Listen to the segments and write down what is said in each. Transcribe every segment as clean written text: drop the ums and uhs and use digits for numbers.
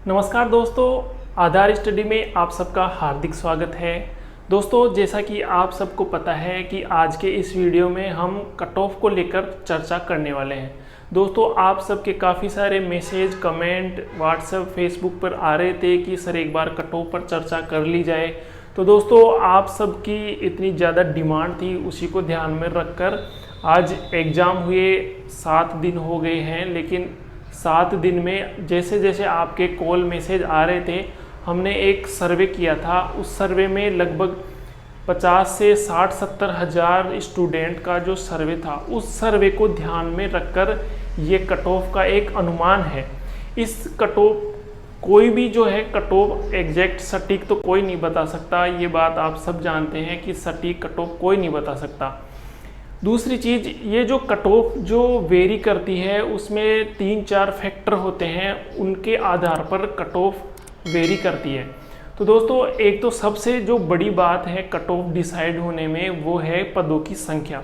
नमस्कार दोस्तों, आधार स्टडी में आप सबका हार्दिक स्वागत है। दोस्तों, जैसा कि आप सबको पता है कि आज के इस वीडियो में हम कट ऑफ को लेकर चर्चा करने वाले हैं। दोस्तों, आप सबके काफ़ी सारे मैसेज, कमेंट व्हाट्सएप, फेसबुक पर आ रहे थे कि सर एक बार कट ऑफ पर चर्चा कर ली जाए। तो दोस्तों, आप सबकी इतनी ज़्यादा डिमांड थी, उसी को ध्यान में रखकर आज एग्ज़ाम हुए 7 दिन हो गए हैं, लेकिन 7 दिन में जैसे जैसे आपके कॉल मैसेज आ रहे थे, हमने एक सर्वे किया था। उस सर्वे में लगभग 50 से 60-70 हज़ार स्टूडेंट का जो सर्वे था, उस सर्वे को ध्यान में रखकर ये कट ऑफ का एक अनुमान है। इस कट ऑफ कोई भी जो है कट ऑफ एग्जैक्ट सटीक तो कोई नहीं बता सकता, ये बात आप सब जानते हैं कि सटीक कट ऑफ कोई नहीं बता सकता। दूसरी चीज़, ये जो कट ऑफ जो वेरी करती है उसमें 3-4 फैक्टर होते हैं, उनके आधार पर कट ऑफ वेरी करती है। तो दोस्तों, एक तो सबसे जो बड़ी बात है कट ऑफ डिसाइड होने में, वो है पदों की संख्या।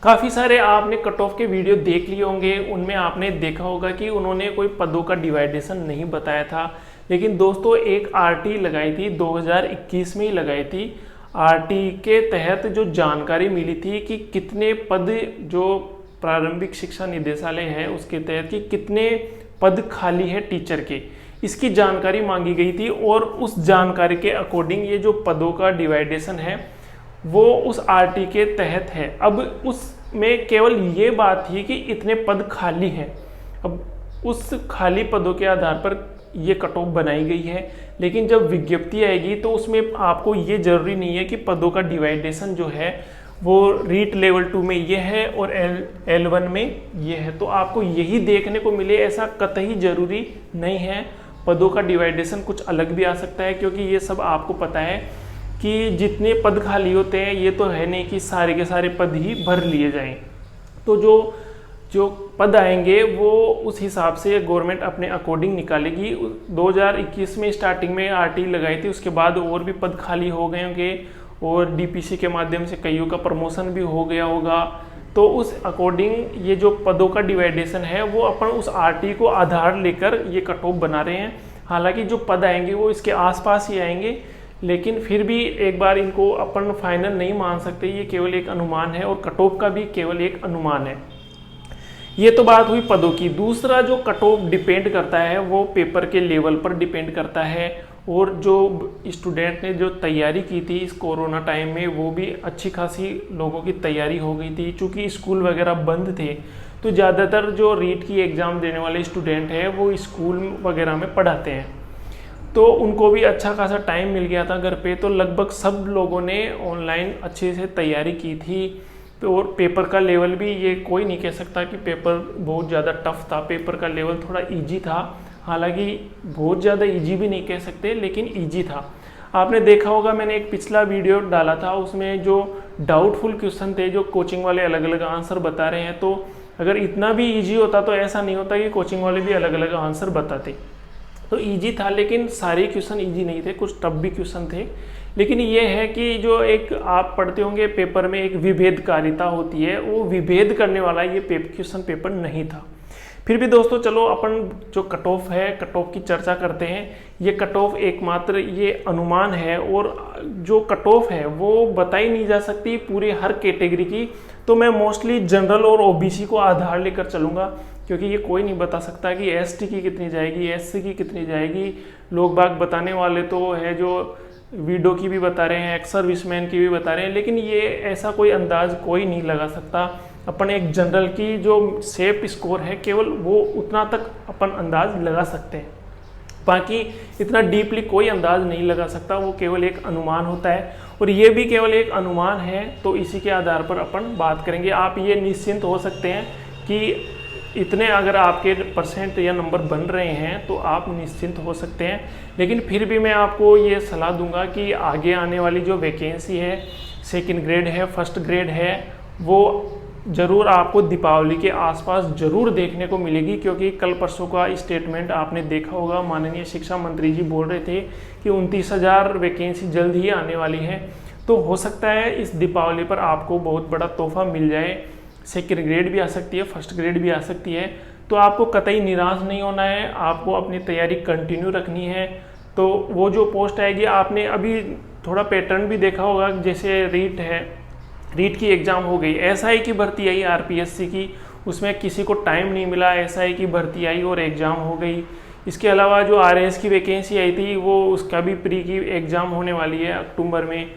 काफ़ी सारे आपने कट ऑफ के वीडियो देख लिए होंगे, उनमें आपने देखा होगा कि उन्होंने कोई पदों का डिवाइडेशन नहीं बताया था। लेकिन दोस्तों, एक आरटी लगाई थी, 2021 में ही लगाई थी। आरटी के तहत जो जानकारी मिली थी कि कितने पद, जो प्रारंभिक शिक्षा निदेशालय है उसके तहत कि कितने पद खाली है टीचर के, इसकी जानकारी मांगी गई थी। और उस जानकारी के अकॉर्डिंग ये जो पदों का डिवाइडेशन है वो उस आरटी के तहत है। अब उसमें केवल ये बात थी कि इतने पद खाली हैं। अब उस खाली पदों के आधार पर ये कट ऑफ बनाई गई है। लेकिन जब विज्ञप्ति आएगी तो उसमें आपको ये जरूरी नहीं है कि पदों का डिवाइडेशन जो है वो रीट लेवल 2 में ये है और L1 में ये है, तो आपको यही देखने को मिले, ऐसा कतई जरूरी नहीं है। पदों का डिवाइडेशन कुछ अलग भी आ सकता है, क्योंकि ये सब आपको पता है कि जितने पद खाली होते हैं, ये तो है नहीं कि सारे के सारे पद ही भर लिए जाएं। तो जो पद आएंगे वो उस हिसाब से गवर्नमेंट अपने अकॉर्डिंग निकालेगी। 2021 में स्टार्टिंग में आरटी लगाई थी, उसके बाद और भी पद खाली हो गए होंगे और डीपीसी के माध्यम से कईयों का प्रमोशन भी हो गया होगा। तो उस अकॉर्डिंग ये जो पदों का डिवाइडेशन है वो अपन उस आरटी को आधार लेकर ये कट ऑफ बना रहे हैं। हालांकि जो पद आएंगे वो इसके आसपास ही आएंगे, लेकिन फिर भी एक बार इनको अपन फाइनल नहीं मान सकते, ये केवल एक अनुमान है और कट ऑफ का भी केवल एक अनुमान है। ये तो बात हुई पदों की। दूसरा जो कट ऑफ डिपेंड करता है वो पेपर के लेवल पर डिपेंड करता है। और जो स्टूडेंट ने जो तैयारी की थी इस कोरोना टाइम में, वो भी अच्छी खासी लोगों की तैयारी हो गई थी। चूँकि स्कूल वगैरह बंद थे, तो ज़्यादातर जो रीट की एग्ज़ाम देने वाले स्टूडेंट हैं वो स्कूल वगैरह में पढ़ाते हैं, तो उनको भी अच्छा खासा टाइम मिल गया था घर पे। तो लगभग सब लोगों ने ऑनलाइन अच्छे से तैयारी की थी। और पेपर का लेवल भी, ये कोई नहीं कह सकता कि पेपर बहुत ज़्यादा टफ था। पेपर का लेवल थोड़ा इजी था, हालांकि बहुत ज़्यादा इजी भी नहीं कह सकते, लेकिन इजी था। आपने देखा होगा, मैंने एक पिछला वीडियो डाला था, उसमें जो डाउटफुल क्वेश्चन थे, जो कोचिंग वाले अलग अलग आंसर बता रहे हैं, तो अगर इतना भी ईजी होता तो ऐसा नहीं होता कि कोचिंग वाले भी अलग अलग आंसर बताते। तो ईजी था, लेकिन सारे क्वेश्चन ईजी नहीं थे, कुछ टफ भी क्वेश्चन थे। लेकिन ये है कि जो एक आप पढ़ते होंगे पेपर में एक विभेदकारिता होती है, वो विभेद करने वाला ये क्वेश्चन पेपर नहीं था। फिर भी दोस्तों, चलो अपन जो कट ऑफ है, कट ऑफ की चर्चा करते हैं। ये कट ऑफ एकमात्र ये अनुमान है, और जो कट ऑफ है वो बताई नहीं जा सकती पूरे हर कैटेगरी की। तो मैं मोस्टली जनरल और ओबीसी को आधार लेकर चलूँगा, क्योंकि ये कोई नहीं बता सकता कि एसटी की कितनी जाएगी, एससी की कितनी जाएगी। लोग बाग बताने वाले तो है जो वीडो की भी बता रहे हैं, एक्स सर्विसमैन की भी बता रहे हैं, लेकिन ये ऐसा कोई अंदाज कोई नहीं लगा सकता। अपन एक जनरल की जो सेफ स्कोर है, केवल वो उतना तक अपन अंदाज लगा सकते हैं। बाकी इतना डीपली कोई अंदाज नहीं लगा सकता, वो केवल एक अनुमान होता है। और ये भी केवल एक अनुमान है, तो इसी के आधार पर अपन बात करेंगे। आप ये निश्चिंत हो सकते हैं कि इतने अगर आपके परसेंट या नंबर बन रहे हैं तो आप निश्चिंत हो सकते हैं। लेकिन फिर भी मैं आपको ये सलाह दूंगा कि आगे आने वाली जो वैकेंसी है, सेकंड ग्रेड है, फर्स्ट ग्रेड है, वो ज़रूर आपको दीपावली के आसपास ज़रूर देखने को मिलेगी। क्योंकि कल परसों का स्टेटमेंट आपने देखा होगा, माननीय शिक्षा मंत्री जी बोल रहे थे कि 29,000 वैकेंसी जल्द ही आने वाली है। तो हो सकता है इस दीपावली पर आपको बहुत बड़ा तोहफा मिल जाए। सेकंड ग्रेड भी आ सकती है, फर्स्ट ग्रेड भी आ सकती है। तो आपको कतई निराश नहीं होना है, आपको अपनी तैयारी कंटिन्यू रखनी है। तो वो जो पोस्ट आएगी, आपने अभी थोड़ा पैटर्न भी देखा होगा, जैसे रीट है, रीट की एग्ज़ाम हो गई, एसआई की भर्ती आई आरपीएससी की, उसमें किसी को टाइम नहीं मिला, एसआई की भर्ती आई और एग्ज़ाम हो गई। इसके अलावा जो आरएएस की वैकेंसी आई थी वो उसका भी प्री की एग्ज़ाम होने वाली है अक्टूबर में।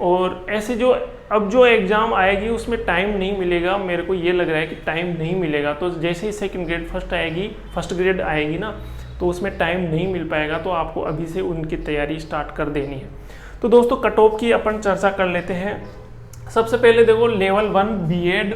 और ऐसे जो अब जो एग्ज़ाम आएगी उसमें टाइम नहीं मिलेगा, मेरे को ये लग रहा है कि टाइम नहीं मिलेगा। तो जैसे ही सेकंड ग्रेड फर्स्ट ग्रेड आएगी ना, तो उसमें टाइम नहीं मिल पाएगा, तो आपको अभी से उनकी तैयारी स्टार्ट कर देनी है। तो दोस्तों कट ऑफ की अपन चर्चा कर लेते हैं। सबसे पहले देखो लेवल 1 बीएड,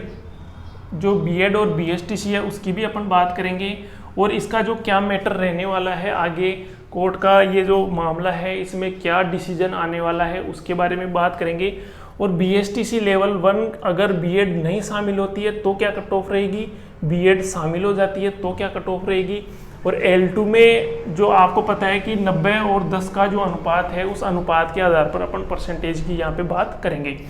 जो बीएड और बीएसटीसी है उसकी भी अपन बात करेंगे, और इसका जो क्या मैटर रहने वाला है आगे, कोर्ट का ये जो मामला है इसमें क्या डिसीजन आने वाला है उसके बारे में बात करेंगे। और बीएसटीसी लेवल 1 अगर बीएड नहीं शामिल होती है तो क्या कट ऑफ रहेगी, बीएड शामिल हो जाती है तो क्या कट ऑफ रहेगी। और L2 में जो आपको पता है कि 90 और 10 का जो अनुपात है, उस अनुपात के आधार पर अपन परसेंटेज की यहाँ पे बात करेंगे।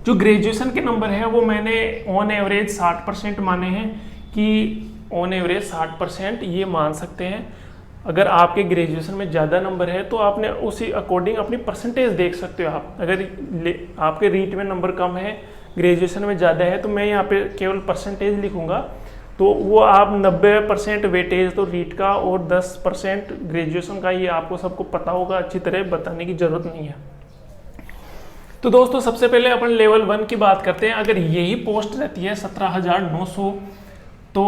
जो ग्रेजुएशन के नंबर है वो मैंने ऑन एवरेज 60% माने हैं, कि ऑन एवरेज 60% ये मान सकते हैं। अगर आपके ग्रेजुएशन में ज़्यादा नंबर है तो आपने उसी अकॉर्डिंग अपनी परसेंटेज देख सकते हो। आप अगर आपके रीट में नंबर कम है, ग्रेजुएशन में ज़्यादा है, तो मैं यहाँ पे केवल परसेंटेज लिखूँगा, तो वो आप 90% वेटेज तो रीट का और 10% ग्रेजुएशन का, ये आपको सबको पता होगा, अच्छी तरह बताने की ज़रूरत नहीं है। तो दोस्तों सबसे पहले अपन लेवल 1 की बात करते हैं। अगर यही पोस्ट रहती है 17,900 तो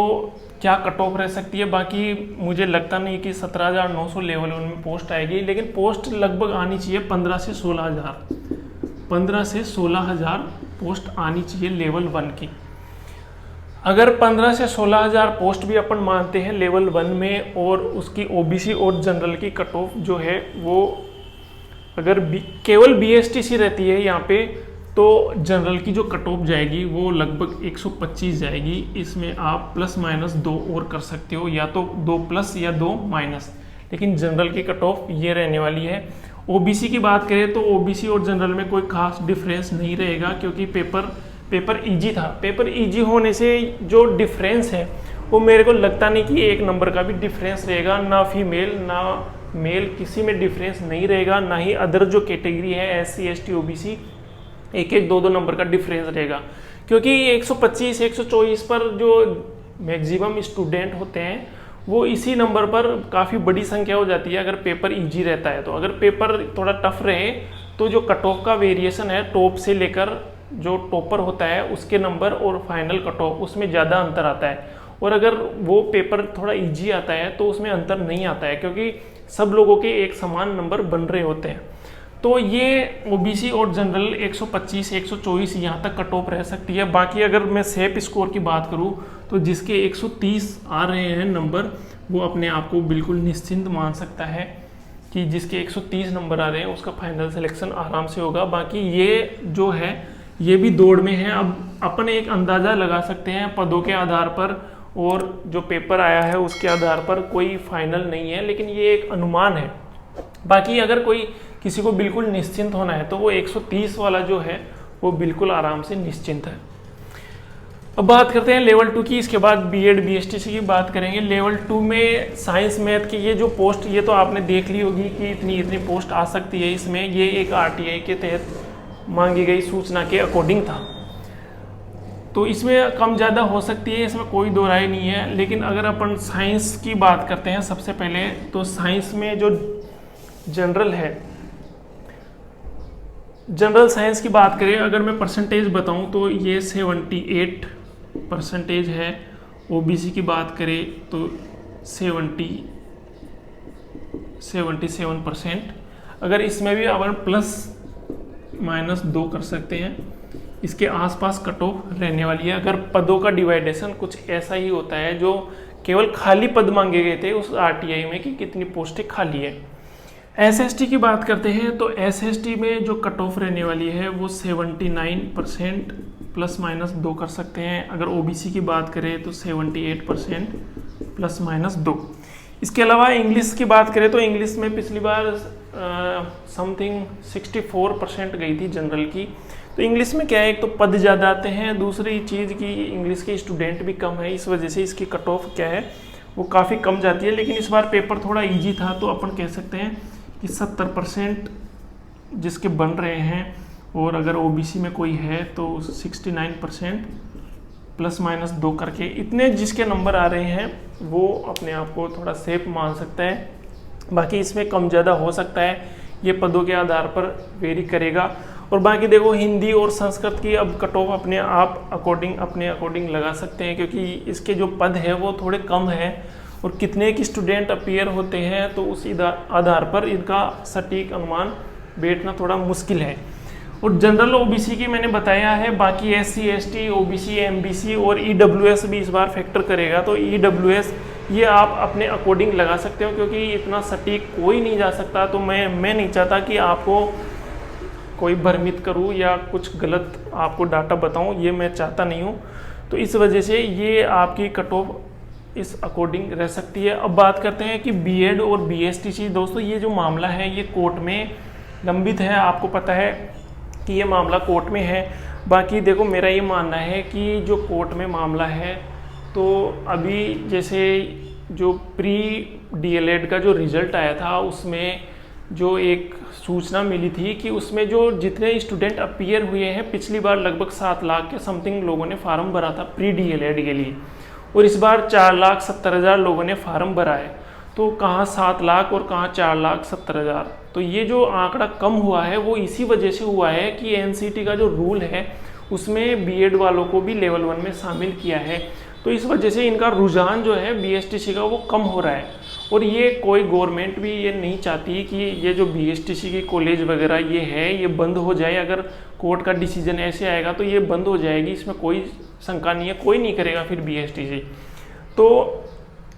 क्या कट ऑफ रह सकती है। बाकी मुझे लगता नहीं कि 17,900 लेवल 1 में पोस्ट आएगी, लेकिन पोस्ट लगभग आनी चाहिए 15 से 16,000 पोस्ट आनी चाहिए लेवल 1 की। अगर 15 से 16,000 पोस्ट भी अपन मानते हैं लेवल 1 में, और उसकी ओबीसी और जनरल की कट ऑफ जो है वो अगर केवल बीएसटीसी रहती है यहाँ पे, तो जनरल की जो कट ऑफ जाएगी वो लगभग 125 जाएगी। इसमें आप प्लस माइनस 2 और कर सकते हो, या तो 2 प्लस या 2 माइनस, लेकिन जनरल की कट ऑफ ये रहने वाली है। ओबीसी की बात करें तो ओबीसी और जनरल में कोई खास डिफरेंस नहीं रहेगा, क्योंकि पेपर इजी था। पेपर इजी होने से जो डिफरेंस है वो मेरे को लगता नहीं कि 1 नंबर का भी डिफरेंस रहेगा, ना फीमेल ना मेल किसी में डिफरेंस नहीं रहेगा, ना ही अदर जो कैटेगरी है एससी एसटी ओबीसी 1-1 2-2 नंबर का डिफरेंस रहेगा। क्योंकि 125 124 पर जो मैक्सिमम स्टूडेंट होते हैं वो इसी नंबर पर काफ़ी बड़ी संख्या हो जाती है अगर पेपर इजी रहता है। तो अगर पेपर थोड़ा टफ रहे तो जो कट ऑफ का वेरिएशन है, टॉप से लेकर जो टॉपर होता है उसके नंबर और फाइनल कट ऑफ, उसमें ज़्यादा अंतर आता है। और अगर वो पेपर थोड़ा इजी आता है तो उसमें अंतर नहीं आता है, क्योंकि सब लोगों के एक समान नंबर बन रहे होते हैं। तो ये ओबीसी और जनरल 125 124 यहाँ तक कट ऑफ रह सकती है। बाकी अगर मैं सेफ स्कोर की बात करूँ तो जिसके 130 आ रहे हैं नंबर, वो अपने आप को बिल्कुल निश्चिंत मान सकता है कि जिसके 130 नंबर आ रहे हैं उसका फाइनल सिलेक्शन आराम से होगा। बाकी ये जो है ये भी दौड़ में है। अब अपन एक अंदाज़ा लगा सकते हैं पदों के आधार पर और जो पेपर आया है उसके आधार पर, कोई फाइनल नहीं है, लेकिन ये एक अनुमान है। बाकी अगर कोई किसी को बिल्कुल निश्चिंत होना है तो वो 130 वाला जो है वो बिल्कुल आराम से निश्चिंत है। अब बात करते हैं लेवल 2 की, इसके बाद बीएड बीएसटीसी की बात करेंगे। लेवल 2 में साइंस मैथ की ये जो पोस्ट, ये तो आपने देख ली होगी कि इतनी पोस्ट आ सकती है इसमें। ये एक आरटीआई के तहत मांगी गई सूचना के अकॉर्डिंग था, तो इसमें कम ज़्यादा हो सकती है, इसमें कोई दो राय नहीं है। लेकिन अगर अपन साइंस की बात करते हैं सबसे पहले, तो साइंस में जो जनरल है, जनरल साइंस की बात करें, अगर मैं परसेंटेज बताऊं तो ये 78% है। ओबीसी की बात करें तो 77%। अगर इसमें भी अपन प्लस माइनस 2 कर सकते हैं, इसके आसपास कट ऑफ रहने वाली है। अगर पदों का डिवाइडेशन कुछ ऐसा ही होता है, जो केवल खाली पद मांगे गए थे उस आरटीआई में कि कितनी पोस्टें खाली है। एसएसटी की बात करते हैं तो एसएसटी में जो कट ऑफ रहने वाली है वो 79%, प्लस माइनस 2 कर सकते हैं। अगर ओबीसी की बात करें तो 78%, प्लस माइनस 2। इसके अलावा इंग्लिश की बात करें तो इंग्लिश में पिछली बार समथिंग 64% गई थी जनरल की, तो इंग्लिश में क्या है, एक तो पद ज़्यादा आते हैं, दूसरी चीज़ कि इंग्लिश के स्टूडेंट भी कम है, इस वजह से इसकी कट ऑफ क्या है वो काफ़ी कम जाती है। लेकिन इस बार पेपर थोड़ा ईजी था, तो अपन कह सकते हैं कि 70% जिसके बन रहे हैं, और अगर ओबीसी में कोई है तो 69% ±2 करके इतने जिसके नंबर आ रहे हैं वो अपने आप को थोड़ा सेफ मान सकता है। बाकी इसमें कम ज़्यादा हो सकता है, ये पदों के आधार पर वेरी करेगा। और बाकी देखो हिंदी और संस्कृत की अब कट ऑफ अपने आप अपने अकॉर्डिंग लगा सकते हैं, क्योंकि इसके जो पद है वो थोड़े कम है और कितने की स्टूडेंट अपीयर होते हैं, तो उस आधार पर इनका सटीक अनुमान बैठना थोड़ा मुश्किल है। और जनरल ओबीसी की मैंने बताया है, बाकी एससी एसटी ओबीसी एमबीसी और ईडब्ल्यूएस भी इस बार फैक्टर करेगा। तो ईडब्ल्यूएस ये आप अपने अकॉर्डिंग लगा सकते हो, क्योंकि इतना सटीक कोई नहीं जा सकता। तो मैं नहीं चाहता कि आपको कोई भ्रमित करूं या कुछ गलत आपको डाटा बताऊं, ये मैं चाहता नहीं हूं। तो इस वजह से ये आपकी कट ऑफ इस अकॉर्डिंग रह सकती है। अब बात करते हैं कि बीएड और बीएसटीसी। दोस्तों ये जो मामला है ये कोर्ट में लंबित है, आपको पता है कि ये मामला कोर्ट में है। बाकी देखो मेरा ये मानना है कि जो कोर्ट में मामला है, तो अभी जैसे जो प्री डीएलएड का जो रिज़ल्ट आया था उसमें जो एक सूचना मिली थी कि उसमें जो जितने स्टूडेंट अपीयर हुए हैं, पिछली बार लगभग 7 लाख के समथिंग लोगों ने फार्म भरा था प्री डीएलएड के लिए, और इस बार 4,70,000 लोगों ने फार्म भरा है। तो कहाँ 7 लाख और कहाँ 4,70,000। तो ये जो आंकड़ा कम हुआ है वो इसी वजह से हुआ है कि एनसीटी का जो रूल है उसमें बीएड वालों को भी लेवल 1 में शामिल किया है। तो इस वजह से इनका रुझान जो है बीएसटीसी का वो कम हो रहा है। और ये कोई गवर्नमेंट भी ये नहीं चाहती कि ये जो बीएसटीसी की कॉलेज वगैरह ये है ये बंद हो जाए। अगर कोर्ट का डिसीजन ऐसे आएगा तो ये बंद हो जाएगी, इसमें कोई शंका नहीं है, कोई नहीं करेगा फिर बीएसटीसी। तो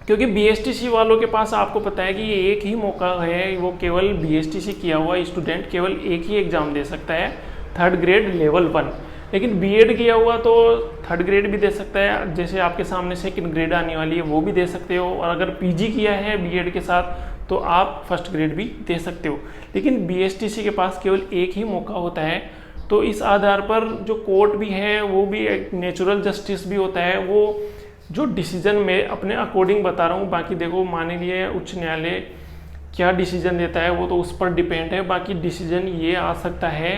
क्योंकि बीएसटीसी वालों के पास आपको पता है कि ये एक ही मौका है, वो केवल बीएसटीसी किया हुआ स्टूडेंट केवल एक ही एग्ज़ाम दे सकता है, 3rd ग्रेड लेवल 1। लेकिन बीएड किया हुआ तो 3rd ग्रेड भी दे सकता है, जैसे आपके सामने 2nd ग्रेड आने वाली है वो भी दे सकते हो। और अगर पीजी किया है बीएड के साथ तो आप 1st ग्रेड भी दे सकते हो। लेकिन बीएसटीसी के पास केवल एक ही मौका होता है। तो इस आधार पर जो कोर्ट भी है वो भी एक नेचुरल जस्टिस भी होता है, वो जो डिसीजन में अपने अकॉर्डिंग बता रहा हूँ। बाकी देखो माननीय उच्च न्यायालय क्या डिसीजन देता है वो तो उस पर डिपेंड है। बाकी डिसीजन ये आ सकता है,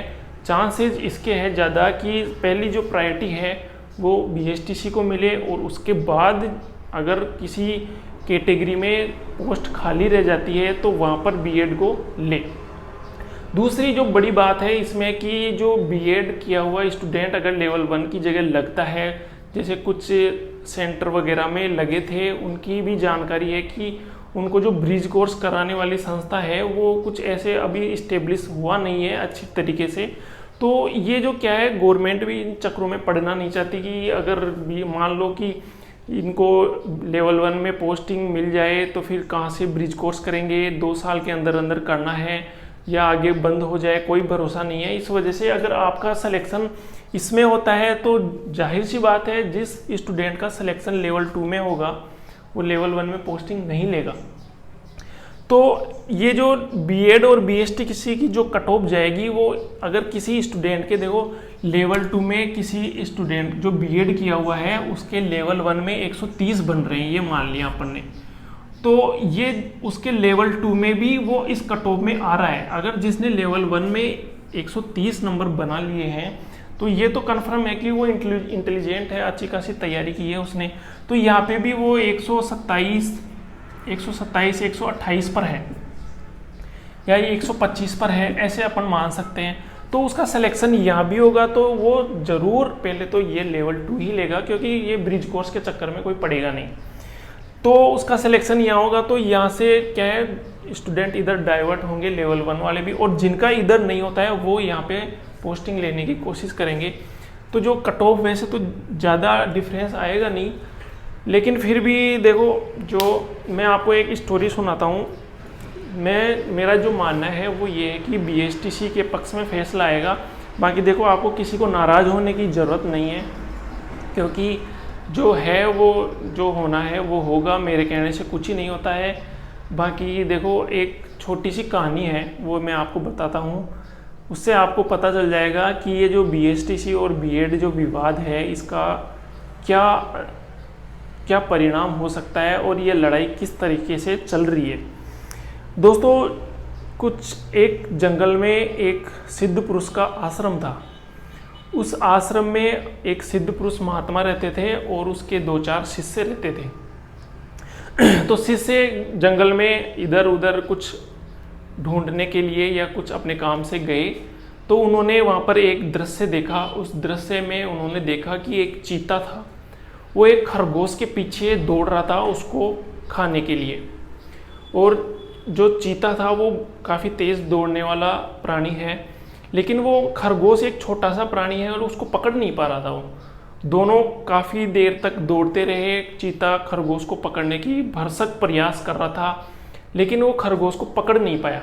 चांसेस इसके हैं ज़्यादा कि पहली जो प्रायोरिटी है वो बीएसटीसी को मिले, और उसके बाद अगर किसी कैटेगरी में पोस्ट खाली रह जाती है तो वहाँ पर बीएड को ले। दूसरी जो बड़ी बात है इसमें कि जो बीएड किया हुआ स्टूडेंट अगर लेवल 1 की जगह लगता है, जैसे कुछ सेंटर वगैरह में लगे थे, उनकी भी जानकारी है कि उनको जो ब्रिज कोर्स कराने वाली संस्था है वो कुछ ऐसे अभी इस्टेब्लिश हुआ नहीं है अच्छी तरीके से। तो ये जो क्या है, गवर्नमेंट भी इन चक्रों में पड़ना नहीं चाहती कि अगर भी मान लो कि इनको लेवल 1 में पोस्टिंग मिल जाए तो फिर कहाँ से ब्रिज कोर्स करेंगे, 2 साल के अंदर अंदर करना है या आगे बंद हो जाए, कोई भरोसा नहीं है। इस वजह से अगर आपका सिलेक्शन इसमें होता है तो जाहिर सी बात है जिस स्टूडेंट का सिलेक्शन लेवल 2 में होगा वो लेवल 1 में पोस्टिंग नहीं लेगा। तो ये जो बीएड और बीएसटी की जो कट ऑफ जाएगी वो अगर किसी स्टूडेंट के देखो लेवल 2 में किसी स्टूडेंट जो बीएड किया हुआ है उसके लेवल 1 में 130 बन रहे हैं, ये मान लिया अपन ने, तो ये उसके लेवल 2 में भी वो इस कट ऑफ में आ रहा है। अगर जिसने लेवल 1 में 130 नंबर बना लिए हैं तो ये तो कन्फर्म है कि वो इंटेलिजेंट है, अच्छी खासी तैयारी की है उसने। तो यहाँ पे भी वो 127, 128 पर है या ये 125 पर है, ऐसे अपन मान सकते हैं। तो उसका सिलेक्शन यहाँ भी होगा तो वो ज़रूर पहले तो ये लेवल 2 ही लेगा, क्योंकि ये ब्रिज कोर्स के चक्कर में कोई पड़ेगा नहीं। तो उसका सिलेक्शन यहाँ होगा, तो यहाँ से क्या है स्टूडेंट इधर डाइवर्ट होंगे लेवल 1 वाले भी, और जिनका इधर नहीं होता है वो यहाँ पे पोस्टिंग लेने की कोशिश करेंगे। तो जो कट ऑफ वैसे तो ज़्यादा डिफरेंस आएगा नहीं, लेकिन फिर भी देखो जो मैं आपको एक स्टोरी सुनाता हूँ। मेरा जो मानना है वो ये है कि बीएसटीसी के पक्ष में फैसला आएगा। बाकी देखो आपको किसी को नाराज़ होने की ज़रूरत नहीं है, क्योंकि जो है वो जो होना है वो होगा, मेरे कहने से कुछ ही नहीं होता है। बाकी देखो एक छोटी सी कहानी है वो मैं आपको बताता हूँ। उससे आपको पता चल जाएगा कि ये जो बीएसटीसी और बीएड जो विवाद है इसका क्या क्या परिणाम हो सकता है और ये लड़ाई किस तरीके से चल रही है। दोस्तों, कुछ एक जंगल में एक सिद्ध पुरुष का आश्रम था। उस आश्रम में एक सिद्ध पुरुष महात्मा रहते थे और उसके 2-4 शिष्य रहते थे। तो शिष्य जंगल में इधर उधर कुछ ढूंढने के लिए या कुछ अपने काम से गए, तो उन्होंने वहाँ पर एक दृश्य देखा। उस दृश्य में उन्होंने देखा कि एक चीता था, वो एक खरगोश के पीछे दौड़ रहा था उसको खाने के लिए। और जो चीता था वो काफ़ी तेज़ दौड़ने वाला प्राणी है, लेकिन वो खरगोश एक छोटा सा प्राणी है और उसको पकड़ नहीं पा रहा था। वो दोनों काफ़ी देर तक दौड़ते रहे। चीता खरगोश को पकड़ने की भरसक प्रयास कर रहा था, लेकिन वो खरगोश को पकड़ नहीं पाया।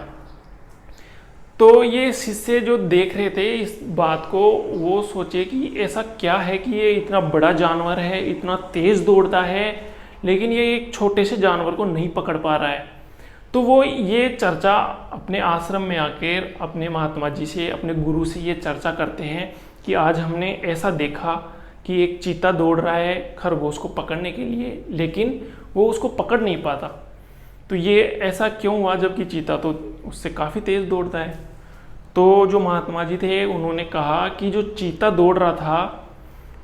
तो ये शिष्य जो देख रहे थे इस बात को, वो सोचे कि ऐसा क्या है कि ये इतना बड़ा जानवर है, इतना तेज़ दौड़ता है, लेकिन ये एक छोटे से जानवर को नहीं पकड़ पा रहा है। तो वो ये चर्चा अपने आश्रम में आकर अपने महात्मा जी से, अपने गुरु से ये चर्चा करते हैं कि आज हमने ऐसा देखा कि एक चीता दौड़ रहा है खरगोश को पकड़ने के लिए, लेकिन वो उसको पकड़ नहीं पाता। तो ये ऐसा क्यों हुआ, जबकि चीता तो उससे काफ़ी तेज़ दौड़ता है। तो जो महात्मा जी थे उन्होंने कहा कि जो चीता दौड़ रहा था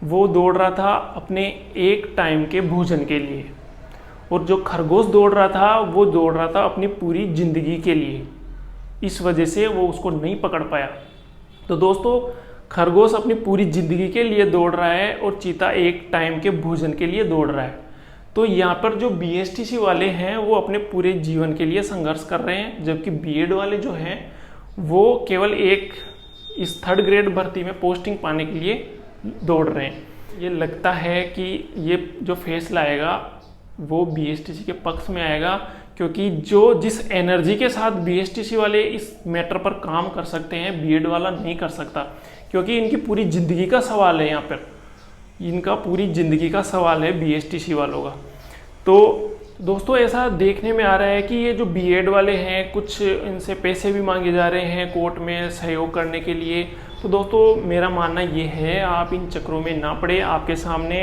वो दौड़ रहा था अपने एक टाइम के भोजन के लिए, और जो खरगोश दौड़ रहा था वो दौड़ रहा था अपनी पूरी ज़िंदगी के लिए। इस वजह से वो उसको नहीं पकड़ पाया। तो दोस्तों, खरगोश अपनी पूरी ज़िंदगी के लिए दौड़ रहा है और चीता एक टाइम के भोजन के लिए दौड़ रहा है। तो यहाँ पर जो बीएसटीसी वाले हैं वो अपने पूरे जीवन के लिए संघर्ष कर रहे हैं, जबकि बीएड वाले जो हैं वो केवल एक इस 3rd ग्रेड भर्ती में पोस्टिंग पाने के लिए दौड़ रहे हैं। ये लगता है कि ये जो फैसला आएगा वो बीएसटीसी के पक्ष में आएगा, क्योंकि जिस एनर्जी के साथ बीएसटीसी वाले इस मैटर पर काम कर सकते हैं बीएड वाला नहीं कर सकता, क्योंकि इनकी पूरी ज़िंदगी का सवाल है। यहाँ पर इनका पूरी ज़िंदगी का सवाल है बीएसटीसी वालों का। तो दोस्तों, ऐसा देखने में आ रहा है कि ये जो बीएड वाले हैं कुछ इनसे पैसे भी मांगे जा रहे हैं कोर्ट में सहयोग करने के लिए। तो दोस्तों, मेरा मानना ये है आप इन चक्रों में ना पड़े। आपके सामने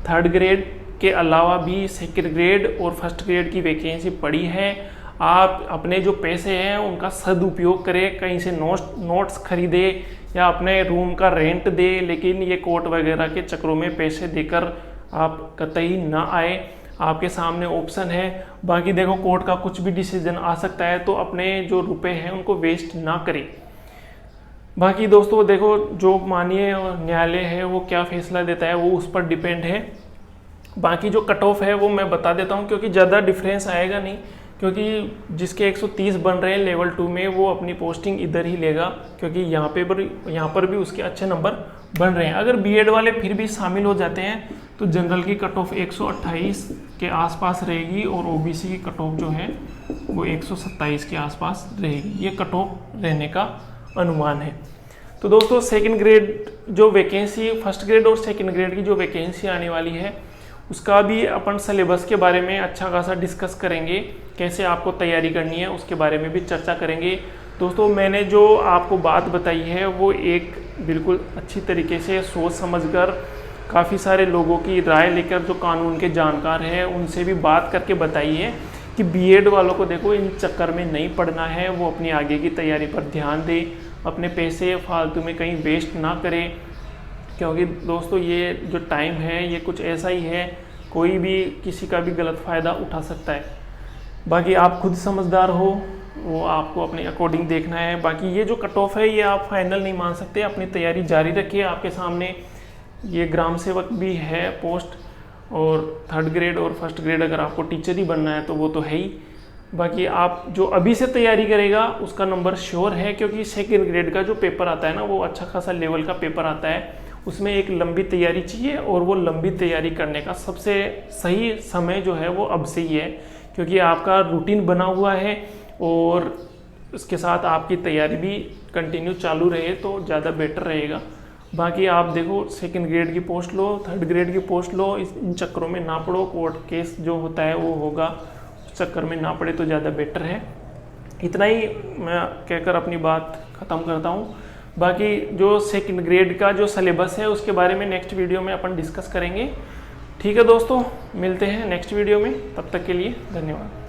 3rd ग्रेड के अलावा भी 2nd ग्रेड और 1st ग्रेड की वैकेंसी पड़ी है। आप अपने जो पैसे हैं उनका सदुपयोग करें, कहीं से नोट्स खरीदे या अपने रूम का रेंट दे, लेकिन ये कोर्ट वगैरह के चक्रों में पैसे देकर आप कतई ना आए। आपके सामने ऑप्शन है। बाकी देखो, कोर्ट का कुछ भी डिसीजन आ सकता है, तो अपने जो रुपए हैं उनको वेस्ट ना करें। बाकी दोस्तों देखो, जो माननीय न्यायालय है वो क्या फैसला देता है वो उस पर डिपेंड है। बाकी जो कट ऑफ है वो मैं बता देता हूँ, क्योंकि ज़्यादा डिफरेंस आएगा नहीं, क्योंकि जिसके 130 बन रहे हैं लेवल 2 में वो अपनी पोस्टिंग इधर ही लेगा, क्योंकि यहाँ पर भी उसके अच्छे नंबर बन रहे हैं। अगर बीएड वाले फिर भी शामिल हो जाते हैं तो जनरल की कट ऑफ 128 के आसपास रहेगी और ओबीसी की कट ऑफ जो है वो 127 के आसपास रहेगी। ये कट ऑफ रहने का अनुमान है। तो दोस्तों, 2nd ग्रेड जो वैकेंसी, 1st ग्रेड और 2nd ग्रेड की जो वैकेंसी आने वाली है उसका भी अपन सिलेबस के बारे में अच्छा खासा डिस्कस करेंगे, कैसे आपको तैयारी करनी है उसके बारे में भी चर्चा करेंगे। दोस्तों, मैंने जो आपको बात बताई है वो एक बिल्कुल अच्छी तरीके से सोच समझकर, काफ़ी सारे लोगों की राय लेकर, जो कानून के जानकार हैं उनसे भी बात करके बताई है कि बीएड वालों को देखो इन चक्कर में नहीं पड़ना है, वो अपनी आगे की तैयारी पर ध्यान दें, अपने पैसे फालतू में कहीं वेस्ट ना करें। क्योंकि दोस्तों, ये जो टाइम है ये कुछ ऐसा ही है, कोई भी किसी का भी गलत फ़ायदा उठा सकता है। बाकी आप खुद समझदार हो, वो आपको अपने अकॉर्डिंग देखना है। बाकी ये जो कट ऑफ है ये आप फाइनल नहीं मान सकते, अपनी तैयारी जारी रखिए। आपके सामने ये ग्राम सेवक भी है पोस्ट, और 3rd ग्रेड और 1st ग्रेड अगर आपको टीचर ही बनना है तो वो तो है ही। बाकी आप जो अभी से तैयारी करेगा उसका नंबर श्योर है, क्योंकि 2nd ग्रेड का जो पेपर आता है ना वो अच्छा खासा लेवल का पेपर आता है, उसमें एक लंबी तैयारी चाहिए, और वो लंबी तैयारी करने का सबसे सही समय जो है वो अब से ही है, क्योंकि आपका रूटीन बना हुआ है और उसके साथ आपकी तैयारी भी कंटिन्यू चालू रहे तो ज़्यादा बेटर रहेगा। बाकी आप देखो, 2nd ग्रेड की पोस्ट लो, 3rd ग्रेड की पोस्ट लो, इन चक्करों में ना पड़ो। कोर्ट केस जो होता है वो होगा, उस चक्कर में ना पड़े तो ज़्यादा बेटर है। इतना ही मैं कहकर अपनी बात ख़त्म करता हूँ। बाकी जो सेकंड ग्रेड का जो सिलेबस है उसके बारे में नेक्स्ट वीडियो में अपन डिस्कस करेंगे। ठीक है दोस्तों, मिलते हैं नेक्स्ट वीडियो में, तब तक के लिए धन्यवाद।